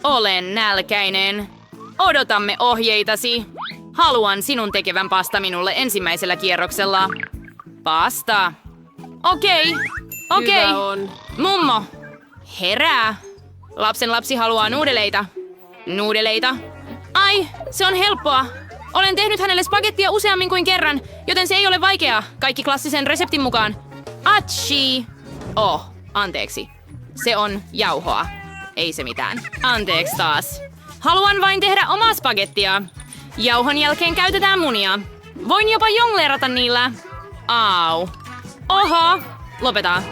Olen nälkäinen. Odotamme ohjeitasi. Haluan sinun tekevän pasta minulle ensimmäisellä kierroksella. Pasta. Okei. Hyvä on. Mummo, herää. Lapsen lapsi haluaa nuudeleita. Nuudeleita? Ai, se on helppoa. Olen tehnyt hänelle spagettia useammin kuin kerran, joten se ei ole vaikeaa, kaikki klassisen reseptin mukaan. Atchi! Anteeksi. Se on jauhoa. Ei se mitään. Anteeksi taas. Haluan vain tehdä omaa spagettia. Jauhon jälkeen käytetään munia. Voin jopa jongleerata niillä. Au. Oho. Lopeta.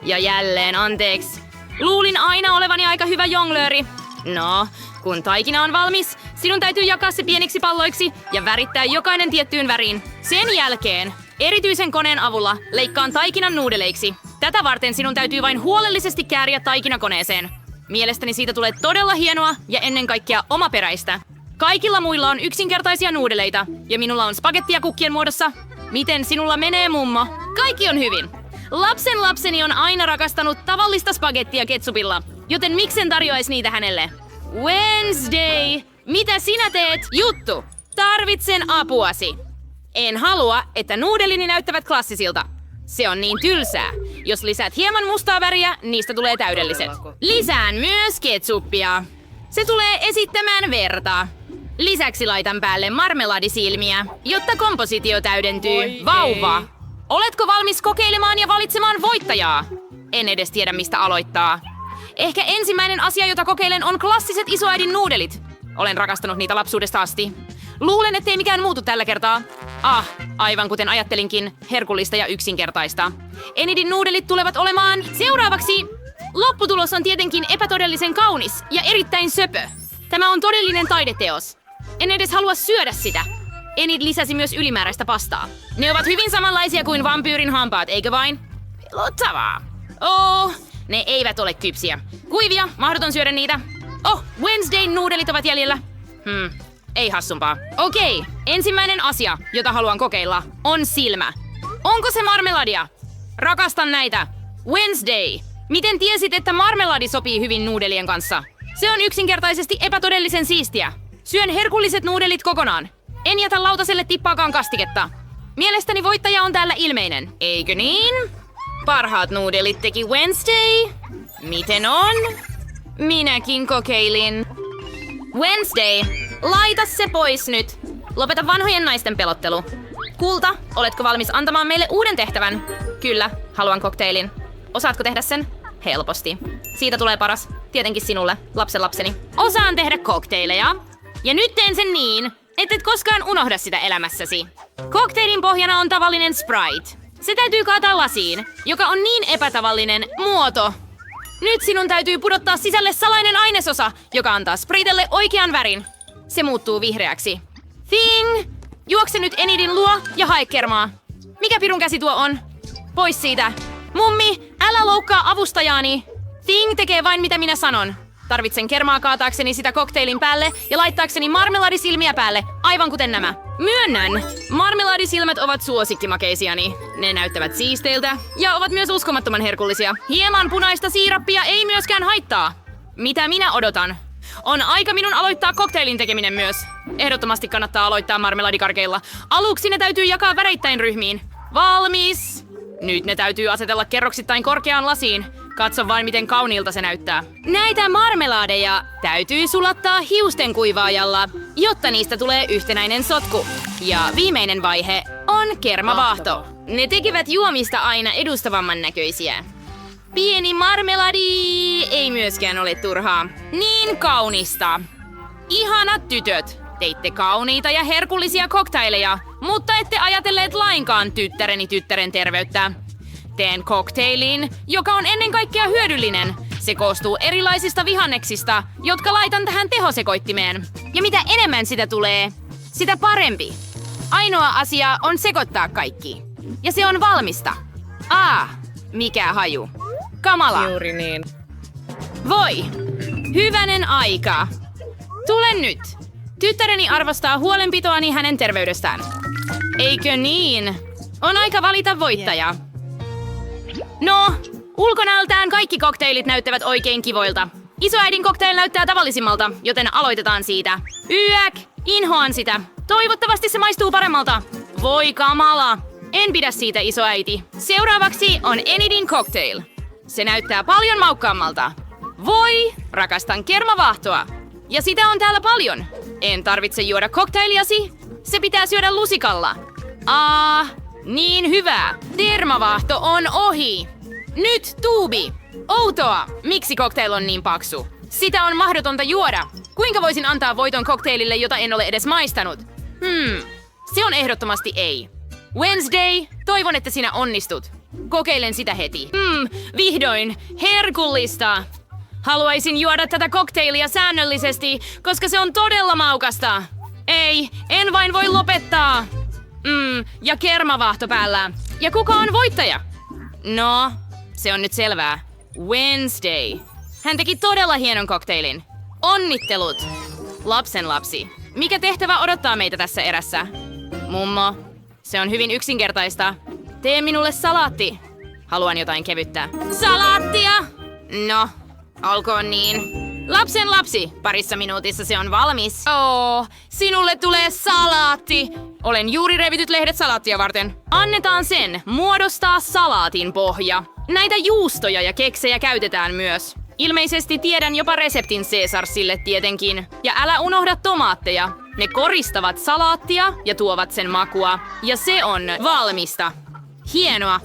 Ja jälleen anteeksi. Luulin aina olevani aika hyvä jonglööri. No, kun taikina on valmis, sinun täytyy jakaa se pieniksi palloiksi ja värittää jokainen tiettyyn väriin. Sen jälkeen erityisen koneen avulla leikkaan taikinan nuudeleiksi. Tätä varten sinun täytyy vain huolellisesti kääriä taikinakoneeseen. Mielestäni siitä tulee todella hienoa ja ennen kaikkea omaperäistä. Kaikilla muilla on yksinkertaisia nuudeleita ja minulla on spagettia kukkien muodossa. Miten sinulla menee, mummo? Kaikki on hyvin. Lapsen lapseni on aina rakastanut tavallista spagettia ketsupilla, joten miksen tarjoaisi niitä hänelle? Wednesday! Mitä sinä teet? Juttu! Tarvitsen apuasi. En halua, että nuudelini näyttävät klassisilta. Se on niin tylsää. Jos lisäät hieman mustaa väriä, niistä tulee täydelliset. Lisään myös ketsuppia. Se tulee esittämään verta. Lisäksi laitan päälle marmeladisilmiä, jotta kompositio täydentyy. Oi Vauva! ei. Oletko valmis kokeilemaan ja valitsemaan voittajaa? En edes tiedä, mistä aloittaa. Ehkä ensimmäinen asia, jota kokeilen, on klassiset isoäidin nuudelit. Olen rakastanut niitä lapsuudesta asti. Luulen, ettei mikään muutu tällä kertaa. Aivan kuten ajattelinkin, herkullista ja yksinkertaista. Enidin nuudelit tulevat olemaan seuraavaksi. Lopputulos on tietenkin epätodellisen kaunis ja erittäin söpö. Tämä on todellinen taideteos. En edes halua syödä sitä. Enid lisäsi myös ylimääräistä pastaa. Ne ovat hyvin samanlaisia kuin vampyyrin hampaat, eikö vain? Pelottavaa. Ne eivät ole kypsiä. Kuivia, mahdoton syödä niitä. Wednesdayn nuudelit ovat jäljellä. Ei hassumpaa. Okei, ensimmäinen asia, jota haluan kokeilla, on silmä. Onko se marmeladia? Rakastan näitä. Wednesday, miten tiesit, että marmeladi sopii hyvin nuudelien kanssa? Se on yksinkertaisesti epätodellisen siistiä. Syön herkulliset nuudelit kokonaan. En jätä lautaselle tippaakaan kastiketta. Mielestäni voittaja on täällä ilmeinen. Eikö niin? Parhaat nuudelit teki Wednesday. Miten on? Minäkin kokeilin. Wednesday, laita se pois nyt. Lopeta vanhojen naisten pelottelu. Kulta, oletko valmis antamaan meille uuden tehtävän? Kyllä, haluan kokteilin. Osaatko tehdä sen? Helposti. Siitä tulee paras. Tietenkin sinulle, lapsenlapseni. Osaan tehdä kokteileja. Ja nyt teen sen niin, ettet koskaan unohda sitä elämässäsi. Kokteilin pohjana on tavallinen Sprite. Se täytyy kaataa lasiin, joka on niin epätavallinen muoto. Nyt sinun täytyy pudottaa sisälle salainen ainesosa, joka antaa Spritelle oikean värin. Se muuttuu vihreäksi. Thing! Juokse nyt Enidin luo ja hae kermaa. Mikä pirun käsi tuo on? Pois siitä. Mummi, älä loukkaa avustajaani. Thing tekee vain mitä minä sanon. Tarvitsen kermaa kaataakseni sitä kokteilin päälle ja laittaakseni marmeladisilmiä päälle, aivan kuten nämä. Myönnän, marmeladisilmät ovat suosikkimakeisiani. Ne näyttävät siisteiltä ja ovat myös uskomattoman herkullisia. Hieman punaista siirappia ei myöskään haittaa. Mitä minä odotan? On aika minun aloittaa kokteilin tekeminen myös. Ehdottomasti kannattaa aloittaa marmeladikarkeilla. Aluksi ne täytyy jakaa väreittäin ryhmiin. Valmis! Nyt ne täytyy asetella kerroksittain korkeaan lasiin. Katso vain, miten kauniilta se näyttää. Näitä marmelaadeja täytyy sulattaa hiusten kuivaajalla, jotta niistä tulee yhtenäinen sotku. Ja viimeinen vaihe on kermavaahto. Ne tekevät juomista aina edustavamman näköisiä. Pieni marmeladi ei myöskään ole turhaa. Niin kaunista. Ihanat tytöt, teitte kauniita ja herkullisia koktaileja, mutta ette ajatelleet lainkaan tyttäreni tyttären terveyttä. Teen kokteilin, joka on ennen kaikkea hyödyllinen. Se koostuu erilaisista vihanneksista, jotka laitan tähän tehosekoittimeen. Ja mitä enemmän sitä tulee, sitä parempi. Ainoa asia on sekoittaa kaikki. Ja se on valmista. Mikä haju. Kamala. Juuri niin. Voi! Hyvänen aika! Tule nyt! Tyttäreni arvostaa huolenpitoani hänen terveydestään. Eikö niin? On aika valita voittaja. No, ulkonäöltään kaikki kokteilit näyttävät oikein kivoilta. Isoäidin cocktail näyttää tavallisimmalta, joten aloitetaan siitä. Yäk! Inhoan sitä. Toivottavasti se maistuu paremmalta. Voi kamala. En pidä siitä, isoäiti. Seuraavaksi on Enidin cocktail. Se näyttää paljon maukkaammalta. Voi, rakastan kermavaahtoa. Ja sitä on täällä paljon. En tarvitse juoda cocktailiasi. Se pitää syödä lusikalla. Niin hyvä. Termavaahto on ohi. Nyt tuubi. Outoa. Miksi cocktail on niin paksu? Sitä on mahdotonta juoda. Kuinka voisin antaa voiton cocktailille, jota en ole edes maistanut? Se on ehdottomasti ei. Wednesday, toivon, että sinä onnistut. Kokeilen sitä heti. Vihdoin. Herkullista. Haluaisin juoda tätä cocktailia säännöllisesti, koska se on todella maukasta. Ei, en vain voi lopettaa. Ja kermavaahto päällä. Ja kuka on voittaja? No, se on nyt selvää. Wednesday. Hän teki todella hienon cocktailin. Onnittelut. Lapsenlapsi. Mikä tehtävä odottaa meitä tässä erässä? Mummo, se on hyvin yksinkertaista. Tee minulle salaatti. Haluan jotain kevyttä. Salaattia? No, olkoon niin. Lapsenlapsi, parissa minuutissa se on valmis. Sinulle tulee salaatti. Olen juuri revityt lehdet salaattia varten. Annetaan sen muodostaa salaatin pohja. Näitä juustoja ja keksejä käytetään myös. Ilmeisesti tiedän jopa reseptin Caesarsille tietenkin. Ja älä unohda tomaatteja. Ne koristavat salaattia ja tuovat sen makua. Ja se on valmista. Hienoa.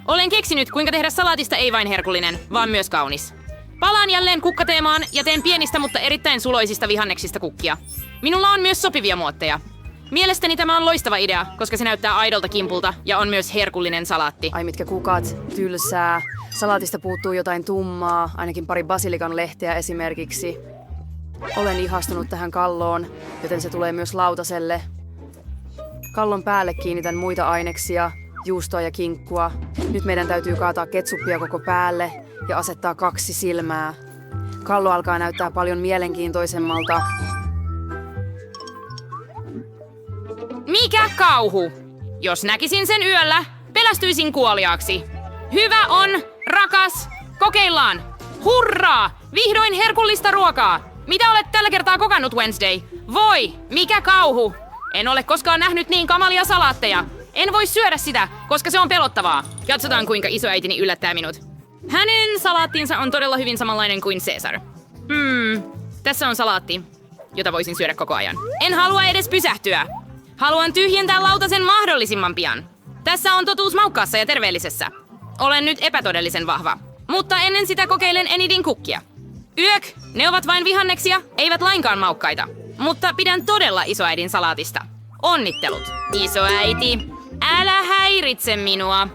Olen keksinyt, kuinka tehdä salaatista ei vain herkullinen, vaan myös kaunis. Palaan jälleen kukkateemaan ja teen pienistä, mutta erittäin suloisista vihanneksista kukkia. Minulla on myös sopivia muotteja. Mielestäni tämä on loistava idea, koska se näyttää aidolta kimpulta ja on myös herkullinen salaatti. Ai mitkä kukat, tylsää. Salaatista puuttuu jotain tummaa, ainakin pari basilikan lehteä esimerkiksi. Olen ihastunut tähän kalloon, joten se tulee myös lautaselle. Kallon päälle kiinnitän muita aineksia, juustoa ja kinkkua. Nyt meidän täytyy kaataa ketsuppia koko päälle ja asettaa 2 silmää. Kallo alkaa näyttää paljon mielenkiintoisemmalta. Mikä kauhu? Jos näkisin sen yöllä, pelästyisin kuoliaaksi. Hyvä on, rakas. Kokeillaan. Hurraa! Vihdoin herkullista ruokaa. Mitä olet tällä kertaa kokannut, Wednesday? Voi, mikä kauhu! En ole koskaan nähnyt niin kamalia salaatteja. En voi syödä sitä, koska se on pelottavaa. Katsotaan, kuinka isoäitini yllättää minut. Hänen salaattinsa on todella hyvin samanlainen kuin Caesar. Tässä on salaatti, jota voisin syödä koko ajan. En halua edes pysähtyä. Haluan tyhjentää lautasen mahdollisimman pian. Tässä on totuus maukkaassa ja terveellisessä. Olen nyt epätodellisen vahva. Mutta ennen sitä kokeilen Enidin kukkia. Yök! Ne ovat vain vihanneksia, eivät lainkaan maukkaita. Mutta pidän todella isoäidin salaatista. Onnittelut! Isoäiti, älä häiritse minua.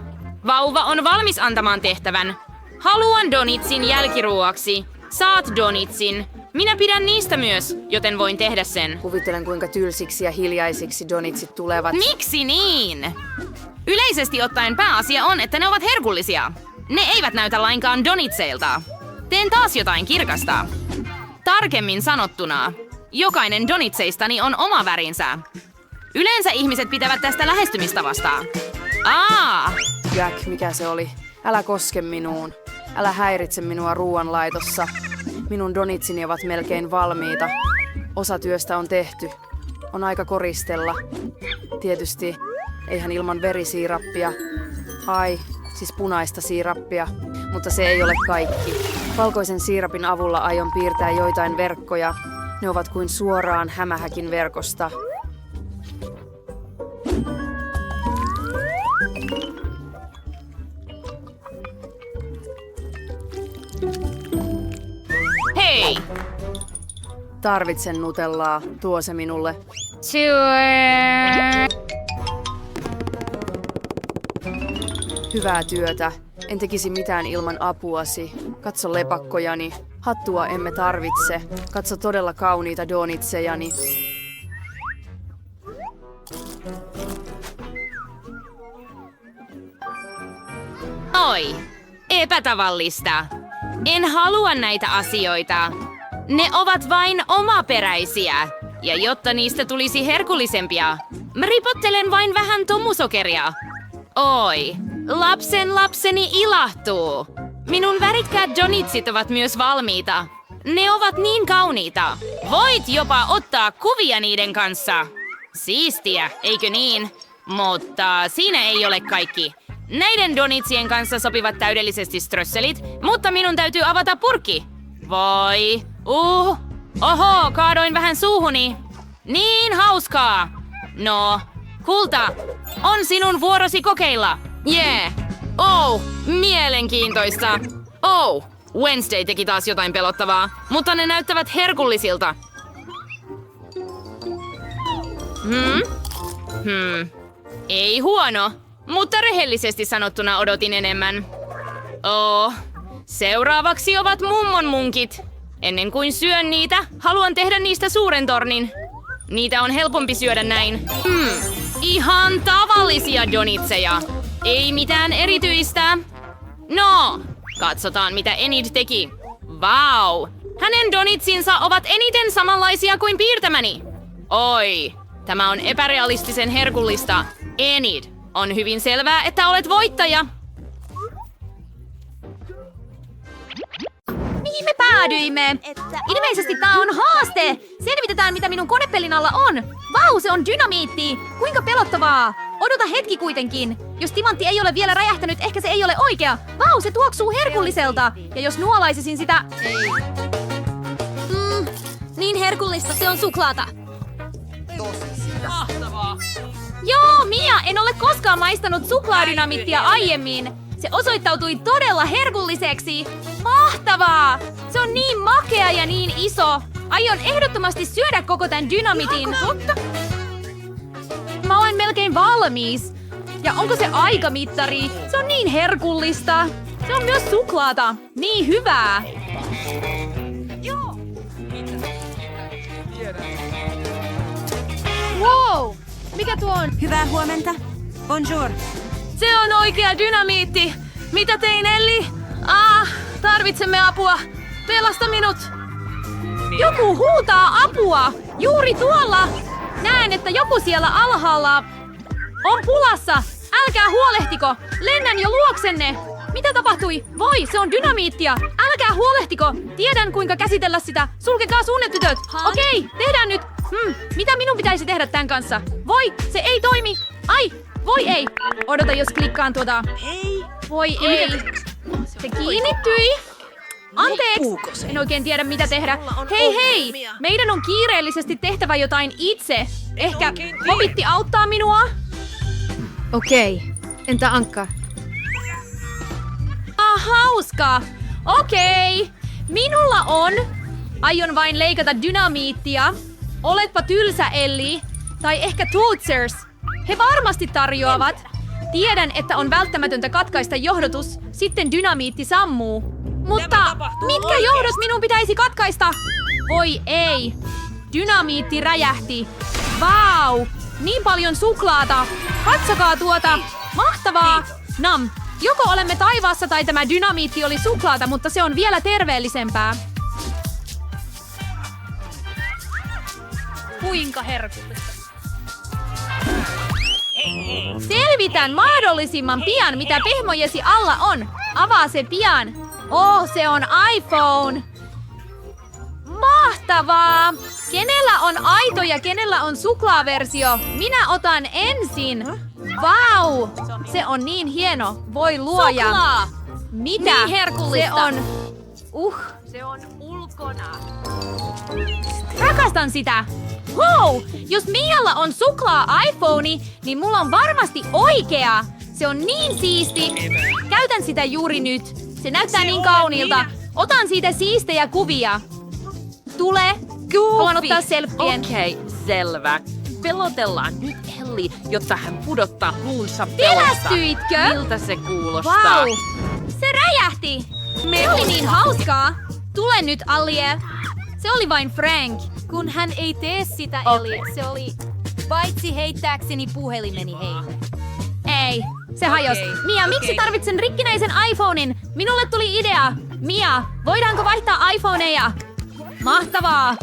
Vauva on valmis antamaan tehtävän. Haluan donitsin jälkiruoaksi. Saat donitsin. Minä pidän niistä myös, joten voin tehdä sen. Kuvittelen, kuinka tylsiksi ja hiljaisiksi donitsit tulevat. Miksi niin? Yleisesti ottaen pääasia on, että ne ovat herkullisia. Ne eivät näytä lainkaan donitseilta. Teen taas jotain kirkasta. Tarkemmin sanottuna, jokainen donitseistani on oma värinsä. Yleensä ihmiset pitävät tästä lähestymistavasta. Jack, mikä se oli? Älä koske minuun. Älä häiritse minua ruoanlaitossa. Minun donitsini ovat melkein valmiita. Osa työstä on tehty. On aika koristella. Tietysti, eihän ilman verisiirappia. Siis punaista siirappia. Mutta se ei ole kaikki. Valkoisen siirapin avulla aion piirtää joitain verkkoja. Ne ovat kuin suoraan hämähäkin verkosta. Hei! Tarvitsen nutellaa. Tuo se minulle. Hyvää työtä. En tekisi mitään ilman apuasi. Katso lepakkojani. Hattua emme tarvitse. Katso todella kauniita donitsejani. Oi, epätavallista. En halua näitä asioita. Ne ovat vain omaperäisiä. Ja jotta niistä tulisi herkullisempia, ripottelen vain vähän tomusokeria. Oi, lapseni ilahtuu. Minun värikkäät donitsit ovat myös valmiita. Ne ovat niin kauniita. Voit jopa ottaa kuvia niiden kanssa. Siistiä, eikö niin? Mutta siinä ei ole kaikki. Näiden donitsien kanssa sopivat täydellisesti strösselit, mutta minun täytyy avata purkki. Voi. Oho, kaadoin vähän suuhuni. Niin hauskaa. No, kulta, on sinun vuorosi kokeilla. Yeah. Oh, mielenkiintoista. Oh, Wednesday teki taas jotain pelottavaa, mutta ne näyttävät herkullisilta. Ei huono, mutta rehellisesti sanottuna odotin enemmän. Seuraavaksi ovat mummon munkit. Ennen kuin syön niitä, haluan tehdä niistä suuren tornin. Niitä on helpompi syödä näin. Ihan tavallisia donitseja. Ei mitään erityistä. No, katsotaan mitä Enid teki. Vau! Hänen donitsinsa ovat eniten samanlaisia kuin piirtämäni. Oi, tämä on epärealistisen herkullista. Enid, on hyvin selvää, että olet voittaja. Mihin me päädyimme? Ilmeisesti tää on haaste! Selvitetään, mitä minun konepellin alla on! Vau, se on dynamiitti! Kuinka pelottavaa! Odota hetki kuitenkin! Jos timantti ei ole vielä räjähtänyt, ehkä se ei ole oikea! Vau, se tuoksuu herkulliselta! Ja jos nuolaisisin sitä... niin herkullista, se on suklaata! Mahtavaa! Joo, Mia, en ole koskaan maistanut suklaadynamiittia aiemmin! Se osoittautui todella herkulliseksi! Mahtavaa! Se on niin makea ja niin iso! Aion ehdottomasti syödä koko tän dynamitin! Mä olen melkein valmis! Ja onko se aikamittari? Se on niin herkullista! Se on myös suklaata! Niin hyvää! Wow! Mikä tuo on? Hyvää huomenta. Bonjour. Se on oikea dynamiitti! Mitä tein, Elli? Tarvitsemme apua! Pelasta minut! Joku huutaa apua! Juuri tuolla! Näen, että joku siellä alhaalla on pulassa! Älkää huolehtiko! Lennän jo luoksenne! Mitä tapahtui? Voi, se on dynamiittia! Älkää huolehtiko! Tiedän, kuinka käsitellä sitä! Sulkekaa suunne, tytöt! Okei, tehdään nyt! Mitä minun pitäisi tehdä tämän kanssa? Voi, se ei toimi! Ai, voi ei! Odota, jos klikkaan tuota... Ei. Voi ei! Se kiinnittyi! Anteeksi! En oikein tiedä, mitä tehdä. Hei! Meidän on kiireellisesti tehtävä jotain itse. Ehkä Hobitti auttaa minua? Okei. Entä Ankka? Hauskaa! Okei. Minulla on... Aion vain leikata dynamiittia. Oletpa tylsä, Elli. Tai ehkä Tootsers. He varmasti tarjoavat. Tiedän, että on välttämätöntä katkaista johdotus, sitten dynamiitti sammuu. Mutta mitkä johdot minun pitäisi katkaista? Voi ei. Dynamiitti räjähti. Vau! Niin paljon suklaata. Katsokaa tuota. Mahtavaa. Nam. Joko olemme taivaassa tai tämä dynamiitti oli suklaata, mutta se on vielä terveellisempää. Kuinka herkullista. Selvitän mahdollisimman pian, mitä pehmojesi alla on. Avaa se pian. Se on iPhone. Mahtavaa! Kenellä on aito ja kenellä on suklaaversio? Minä otan ensin. Vau! Se on niin hieno. Voi luoja. Suklaa! Mitä? Niin herkullista. Se on... Se on ulkona. Rakastan sitä. Wow! Jos Mialla on suklaa iPhone, niin mulla on varmasti oikea. Se on niin siisti. Käytän sitä juuri nyt. Se näyttää niin kauniilta. Otan siitä siistejä kuvia. Tule. Haluan ottaa selfien. Okei, selvä. Pelotellaan nyt Elli, jotta hän pudottaa luunsa pelosta. Pelästyitkö? Miltä se kuulostaa? Vau! Se räjähti. Se oli niin hauskaa. Tule nyt, Allie. Se oli vain Frank. Kun hän ei tee sitä, Eli se oli... Paitsi heittääkseni puhelimeni heille. Ei, se hajosi. Mia, miksi tarvitsen rikkinäisen iPhonein? Minulle tuli idea. Mia, voidaanko vaihtaa iPhoneja? Mahtavaa.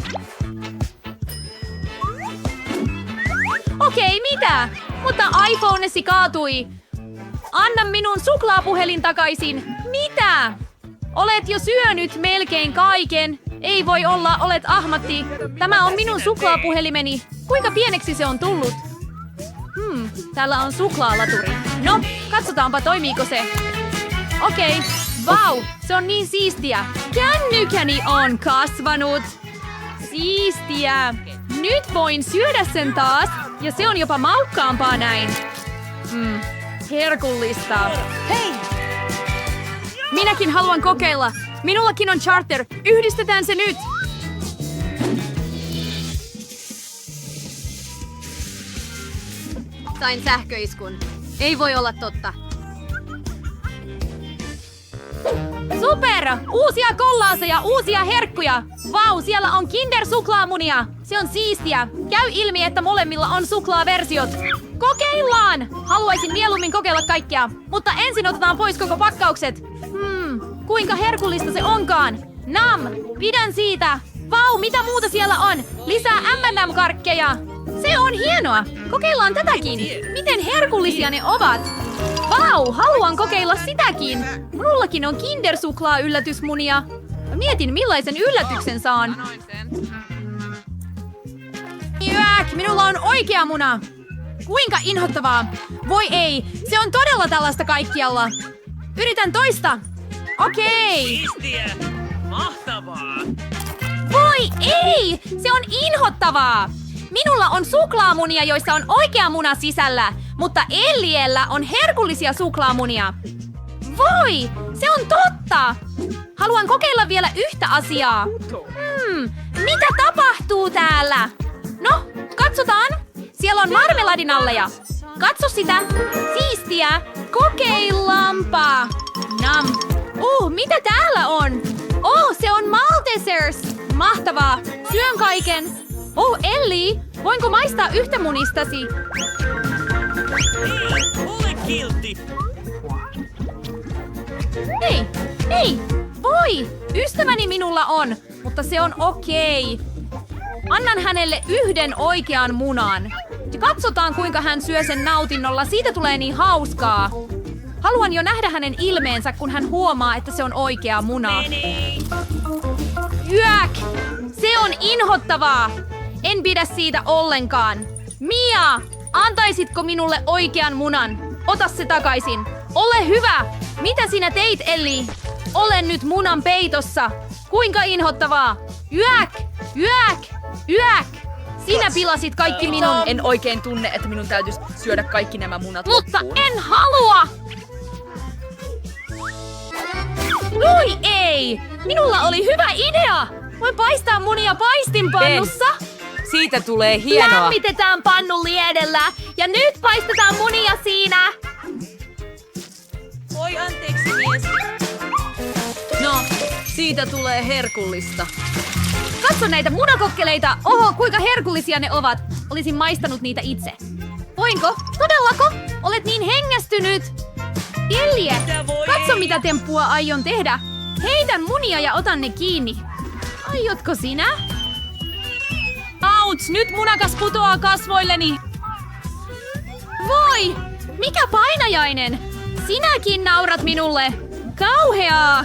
Okei, mitä? Mutta iPhonesi kaatui. Anna minun suklaapuhelin takaisin. Mitä? Olet jo syönyt melkein kaiken. Ei voi olla, olet ahmatti. Tämä on minun suklaapuhelimeni. Kuinka pieneksi se on tullut? Täällä on suklaalaturi. No, katsotaanpa toimiiko se. Okei. Vau, se on niin siistiä. Kännykäni on kasvanut. Siistiä. Nyt voin syödä sen taas. Ja se on jopa maukkaampaa näin. Herkullista. Hei! Minäkin haluan kokeilla. Minullakin on charter. Yhdistetään se nyt. Sain sähköiskun. Ei voi olla totta. Super! Uusia kollaaseja, uusia herkkuja! Vau, siellä on Kinder-suklaamunia! Se on siistiä! Käy ilmi, että molemmilla on suklaaversiot. Kokeillaan! Haluaisin mieluummin kokeilla kaikkea, mutta ensin otetaan pois koko pakkaukset. Kuinka herkullista se onkaan! Nam! Pidän siitä! Vau, mitä muuta siellä on? Lisää M&M-karkkeja! Se on hienoa! Kokeillaan tätäkin! Miten herkullisia ne ovat! Vau, haluan kokeilla sitäkin! Minullakin on Kinder-suklaa-yllätysmunia. Mietin, millaisen yllätyksen saan. Jääk, minulla on oikea muna! Kuinka inhottavaa! Voi ei, se on todella tällaista kaikkialla. Yritän toista. Okei. Siistiä! Mahtavaa! Voi ei! Se on inhottavaa! Minulla on suklaamunia, joissa on oikea muna sisällä, mutta Elliellä on herkullisia suklaamunia. Voi! Se on totta! Haluan kokeilla vielä yhtä asiaa. Mitä tapahtuu täällä? No, katsotaan. Siellä on marmeladinalleja. Katso sitä. Siistiä. Kokeillaanpa. Nam. Mitä täällä on? Se on Maltesers. Mahtavaa. Syön kaiken. Elli, voinko maistaa yhtä munistasi? Ei, ole kiltti! Ei, voi! Ystäväni minulla on, mutta se on okei. Annan hänelle yhden oikean munan. Ja katsotaan, kuinka hän syö sen nautinnolla. Siitä tulee niin hauskaa. Haluan jo nähdä hänen ilmeensä, kun hän huomaa, että se on oikea muna. Jääk! Se on inhottavaa! En pidä siitä ollenkaan. Mia, antaisitko minulle oikean munan? Ota se takaisin. Ole hyvä! Mitä sinä teit, Elli? Olen nyt munan peitossa. Kuinka inhottavaa! Jääk! Jääk! Jääk! Sinä pilasit kaikki minun. En oikein tunne, että minun täytyisi syödä kaikki nämä munat Mutta loppuun. en halua! Voi ei! Minulla oli hyvä idea! Voin paistaa munia paistinpannussa. Siitä tulee hienoa. Lämmitetään pannu liedellä ja nyt paistetaan munia siinä. Oi, anteeksi mies. No, siitä tulee herkullista. Katso näitä munakokkeleita. Oho, kuinka herkullisia ne ovat. Olisin maistanut niitä itse. Voinko? Todellako? Olet niin hengästynyt. Ellie, katso mitä temppua aion tehdä. Heitän munia ja otan ne kiinni. Aiotko sinä? Auts, nyt munakas putoaa kasvoilleni. Voi! Mikä painajainen! Sinäkin naurat minulle! Kauheaa!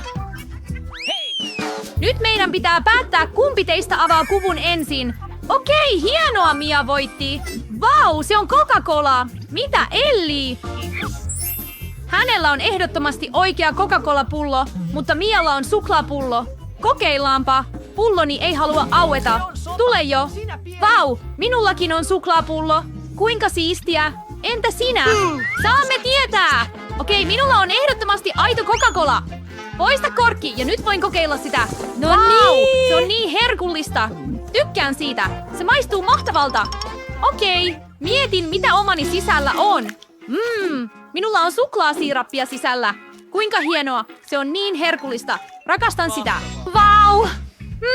Nyt meidän pitää päättää, kumpi teistä avaa kuvun ensin. Okei, hienoa, Mia voitti. Vau, se on Coca-Cola. Mitä, Elli? Hänellä on ehdottomasti oikea Coca-Cola-pullo, mutta Mialla on suklaapullo. Kokeillaanpa. Pulloni ei halua aueta. Tule jo. Vau, minullakin on suklaapullo. Kuinka siistiä. Entä sinä? Saamme tietää. Okei, minulla on ehdottomasti aito Coca-Cola. Poista korkki ja nyt voin kokeilla sitä. No niin. Se on niin herkullista. Tykkään siitä. Se maistuu mahtavalta. Okei, mietin mitä omani sisällä on. Minulla on suklaasiirappia sisällä. Kuinka hienoa. Se on niin herkullista. Rakastan sitä. Vau!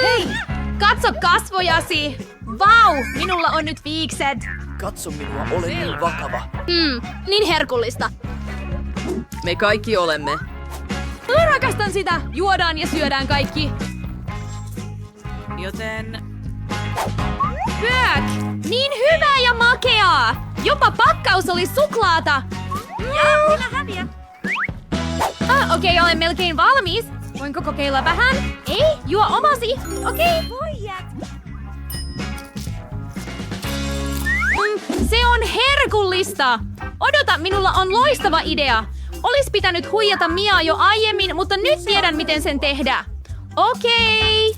Hei, katso kasvojasi. Vau, minulla on nyt viikset. Katso minua, olen niin vakava. Niin herkullista. Me kaikki olemme. Rakastan sitä. Juodaan ja syödään kaikki. Joten... Hyök! Niin hyvää ja makeaa! Jopa pakkaus oli suklaata. Okei, olen melkein valmis. Voinko kokeilla vähän? Ei, juo omasi. Okei. Se on herkullista. Odota, minulla on loistava idea. Olis pitänyt huijata Miaa jo aiemmin, mutta nyt tiedän, miten sen tehdä. Okei.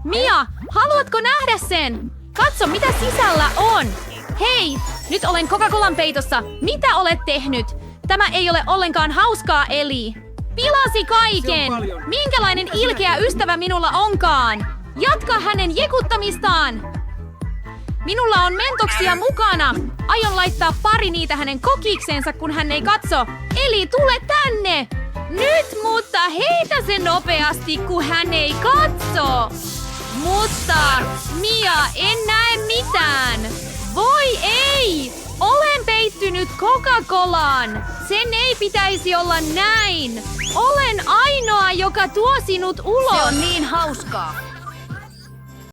Mia, haluatko nähdä sen? Katso, mitä sisällä on. Hei, nyt olen Coca-Colan peitossa. Mitä olet tehnyt? Tämä ei ole ollenkaan hauskaa, Eli. Pilasi kaiken. Minkälainen ilkeä ystävä minulla onkaan? Jatka hänen jekuttamistaan. Minulla on mentoksia mukana. Aion laittaa pari niitä hänen kokikseensa, kun hän ei katso. Eli tule tänne. Nyt, mutta heitä se nopeasti, kun hän ei katso. Mutta, Mia, en näe mitään. Voi ei! Olen peittynyt Coca-Colaan. Sen ei pitäisi olla näin. Olen ainoa, joka tuo sinut ulos. Se on niin hauskaa.